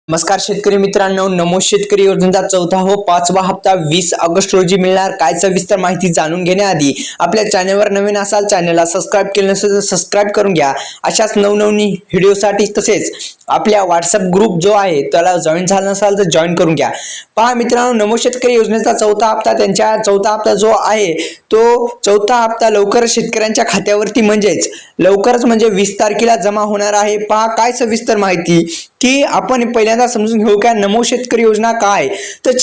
नमस्कार शेतकरी मित्रांनो, नमो शेतकरी योजनेचा चौथा व पाचवा हप्ता 20 ऑगस्ट रोजी मिळणार. काय सविस्तर माहिती जाणून घेण्याआधी आपल्या चॅनलवर नवीन असाल चॅनलला सबस्क्राइब केलं नसेल तर सबस्क्राइब करून घ्या. अशाच नवनवीन व्हिडिओसाठी तसेच आपल्या व्हॉट्सअप ग्रुप जो आहे त्याला जॉईन झाला नसाल तर जॉईन करून घ्या. पहा मित्रांनो, नमो शेतकरी योजनेचा चौथा हप्ता त्यांच्या चौथा हप्ता जो आहे तो चौथा हप्ता लवकर शेतकऱ्यांच्या खात्यावरती म्हणजेच लवकरच म्हणजे 20 तारखेला जमा होणार आहे. पहा काय सविस्तर माहिती की आपण पहिल्यांदा समजून घेऊ का नमो शेतकरी योजना काय. तर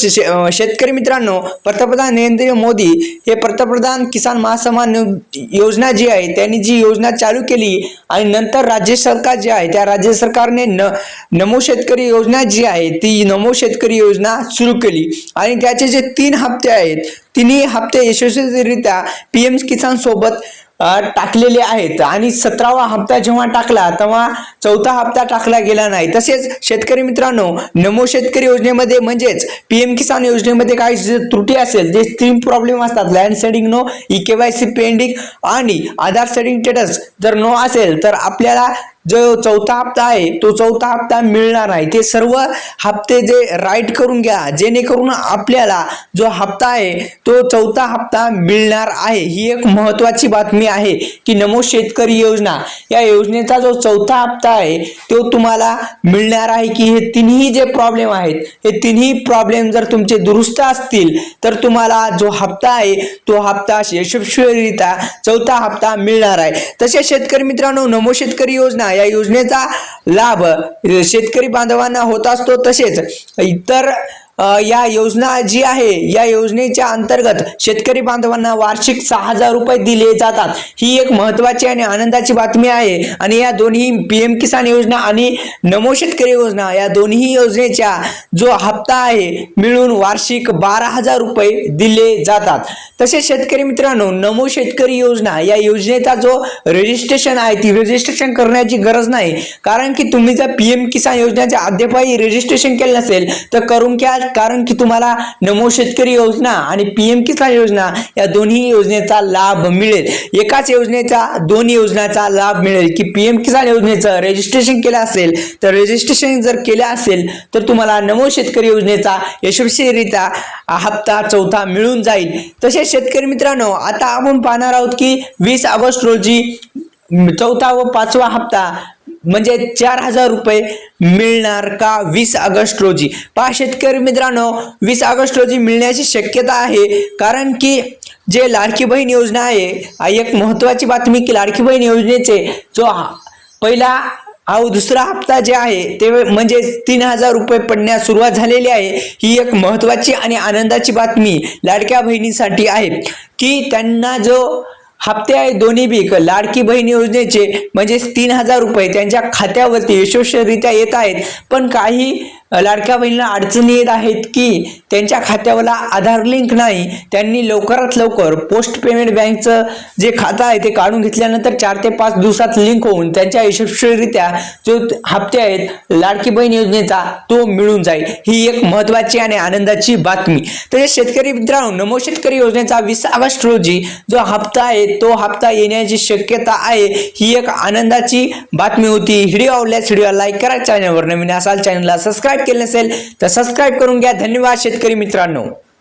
शेतकरी मित्रांनो, पंतप्रधान नरेंद्र मोदी हे पंतप्रधान किसान महासन्मान योजना जी आहे त्यांनी जी योजना चालू केली आणि नंतर राज्य सरकार जे आहे त्या राज्य सरकारने नमो शेतकरी योजना जी आहे ती नमो शेतकरी योजना सुरू केली आणि त्याचे जे 3 हप्ते आहेत तिन्ही हप्ते यशस्वीरित्या पीएम किसान सोबत टाकलेले आहेत आणि 17वा हप्ता जेव्हा टाकला तेव्हा चौथा हप्ता टाकला गेला नाही. तसेच शेतकरी मित्रांनो, नमो शेतकरी योजनेमध्ये म्हणजेच पीएम किसान योजनेमध्ये काही त्रुटी असेल जे 3 प्रॉब्लेम असतात, लँड सेडिंग नो, केवायसी पेंडिंग आणि आधार सेडिंग स्टेटस जर नो असेल तर आपल्याला जो चौथा हप्ता आहे तो चौथा हप्ता मिळणार नाही. ते सर्व हप्ते जे राईट करून घ्या जेणेकरून आपल्याला जो हप्ता आहे तो चौथा हप्ता मिळणार आहे. ही एक महत्त्वाची बातमी आहे की नमो शेतकरी योजना या योजनेचा जो चौथा हप्ता आहे तो तुम्हाला मिळणार आहे. की हे तिन्ही जे प्रॉब्लेम आहेत हे तिन्ही प्रॉब्लेम जर तुमचे दुरुस्त असतील तर तुम्हाला जो हप्ता आहे तो हप्ता यशस्वीरित्या चौथा हप्ता मिळणार आहे. तसेच शेतकरी मित्रांनो, नमो शेतकरी योजना या योजनेचा लाभ शेतकरी बांधवांना होत असतो. तसेच इतर या योजना जी आहे या योजनेच्या अंतर्गत शेतकरी बांधवांना वार्षिक 6,000 रुपये दिले जातात. ही एक महत्त्वाची आणि आनंदाची बातमी आहे. आणि या दोन्ही पीएम किसान योजना आणि नमो शेतकरी योजना या दोन्ही योजनेचा जो हप्ता आहे मिळून वार्षिक 12,000 रुपये दिले जातात. तसेच शेतकरी मित्रांनो, नमो शेतकरी योजना या योजनेचा जो रजिस्ट्रेशन आहे ती रजिस्ट्रेशन करण्याची गरज नाही. कारण की तुम्ही जर पीएम किसान योजनेच्या अद्यापही रजिस्ट्रेशन केलं नसेल तर करून घ्या. कारण की तुम्हाला नमो शेतकरी योजना आणि पीएम किसान योजना या दोन्ही योजनेचा लाभ मिळेल. एकाच योजनेचा दोन्ही योजनांचा लाभ मिळेल. की पीएम किसान योजनेचं रजिस्ट्रेशन केलं असेल तर रजिस्ट्रेशन जर केलं असेल तर तुम्हाला नमो शेतकरी योजनेचा यशस्वीरित्या हप्ता चौथा मिळून जाईल. तसेच शेतकरी मित्रांनो, आता आपण पाहणार आहोत की 20 ऑगस्ट रोजी चौथा व पाचवा हप्ता म्हणजे 4,000 रुपये मिळणार का 20 ऑगस्ट रोजी. पहा शेतकरी मित्रांनो, 20 ऑगस्ट रोजी मिळण्याची शक्यता आहे. कारण की जे लाडकी बहीण योजना आहे एक महत्त्वाची बातमी की लाडकी बहीण योजनेचे जो पहिला दुसरा हप्ता जे आहे ते म्हणजे 3,000 रुपये पडण्यास सुरुवात झालेली आहे. ही एक महत्त्वाची आणि आनंदाची बातमी लाडक्या बहिणीसाठी आहे की त्यांना जो हप्ते आहे दोन्ही बी लाडकी बहीण योजनेचे म्हणजे 3,000 रुपये त्यांच्या खात्यावरती यशस्वीरित्या येत आहेत. पण काही लाडक्या बहिणीला अडचणी येत आहेत की त्यांच्या खात्यावर आधार लिंक नाही. त्यांनी लवकरात लवकर पोस्ट पेमेंट बँकचं जे खातं आहे ते काढून घेतल्यानंतर 4 ते 5 दिवसात लिंक होऊन त्यांच्या यशस्वीरित्या जो हप्ते आहेत लाडकी बहीण योजनेचा तो मिळून जाईल. ही एक महत्त्वाची आणि आनंदाची बातमी. तर शेतकरी मित्रांनो, नमो शेतकरी योजनेचा 20 ऑगस्ट रोजी जो हप्ता आहे तो हप्ता येण्याची शक्यता आहे. ही एक आनंदाची बातमी होती. व्हिडिओ आवडल्यास व्हिडिओला लाईक करा. चॅनलवर नवीन असाल चॅनलला सबस्क्राइब केले नसेल तर सबस्क्राइब करून घ्या. धन्यवाद शेतकरी मित्रांनो.